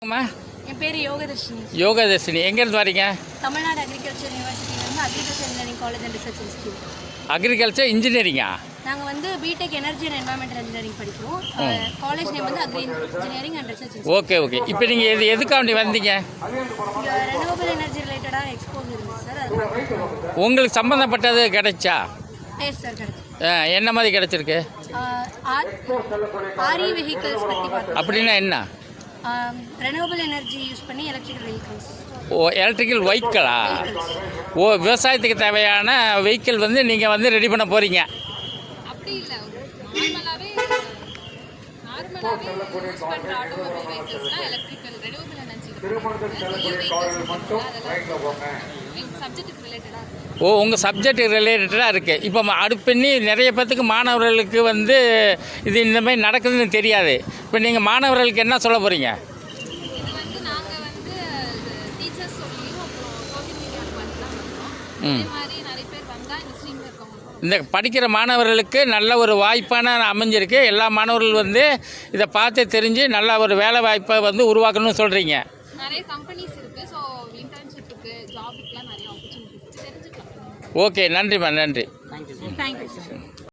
என் பேர் யோகதர்ஷினி. யோகதர்ஷினி எங்கேருந்து வரீங்க? தமிழ்நாடு அக்ரிகல்ச்சர் யூனிவர்சிட்டியிலேருந்து agriculture engineering college and research institute. Agriculture இன்ஜினியரிங்கா? நாங்கள் வந்து BTech energy and environmental engineering படிக்கிறோம். காலேஜ் நேம் வந்து agri engineering and research institute. Okay. இப்போ நீங்கள் எதுக்காண்டி வந்தீங்க? இங்கே ரெனியூவபிள் எனர்ஜி ரிலேட்டடாக எக்ஸ்போஸ் இருந்துச்சு சார். அது உங்களுக்கு சம்மந்தப்பட்டது கிடைச்சா? எஸ் சார், கிடைச்சி. என்ன மாதிரி கிடைச்சிருக்கு? ஆர்இ வெஹிக்கிள்ஸ் பற்றி பார்த்தோம். அப்படின்னா என்ன? ரெனியூவபிள் எனர்ஜி யூஸ் பண்ணி எலக்ட்ரிக்கல் வெஹிக்கிள்ஸ். எலக்ட்ரிக்கல் வெஹிக்கிளா? விவசாயத்துக்கு தேவையான வெஹிக்கிள் வந்து நீங்கள் வந்து ரெடி பண்ண போகிறீங்க? அப்படி இல்லை, நார்மலாகவே யூஸ் பண்ணுற ஆட்டோமொபைல் வெஹிக்கிள்ஸ்லாம் எலக்ட்ரிக்கல் ரெனியூவபிள் எனர்ஜி சப்ஜெக்ட்டுக்கு ரிலேட்டடாக இருக்குது. உங்கள் சப்ஜெக்ட் ரிலேட்டடாக இருக்குது. இப்போ அடுப்பண்ணி நிறைய பேர்த்துக்கு மாணவர்களுக்கு வந்து இது இந்த மாதிரி நடக்குதுன்னு தெரியாது. இப்போ நீங்கள் மாணவர்களுக்கு என்ன சொல்ல போகிறீங்க? இது வந்து நாங்கள் வந்து டீச்சர்ஸ் சொல்லியும் அப்புறம் சோஷியல் மீடியாவில் பண்ணிலாம் பண்ணுறோம். இதே மாதிரி நிறைய பேர் வந்தால் இந்த ஸ்ட்ரீமில் இருக்கவங்க இந்த படிக்கிற மாணவர்களுக்கு நல்ல ஒரு வாய்ப்பான அமைஞ்சிருக்கு. எல்லா மாணவர்கள் வந்து இதை பார்த்து தெரிஞ்சு நல்ல ஒரு வேலை வாய்ப்பை வந்து உருவாக்கணும்னு சொல்கிறீங்க. நிறைய கம்பெனிஸ் இருக்குது. ஸோ இன்டர்ன்ஷிப்புக்கு ஜாபுக்குலாம் நிறைய ஆப்பர்ச்சுனிட்டிஸ் தெரிஞ்சுக்கலாம். ஓகே, நன்றிம்மா, நன்றி.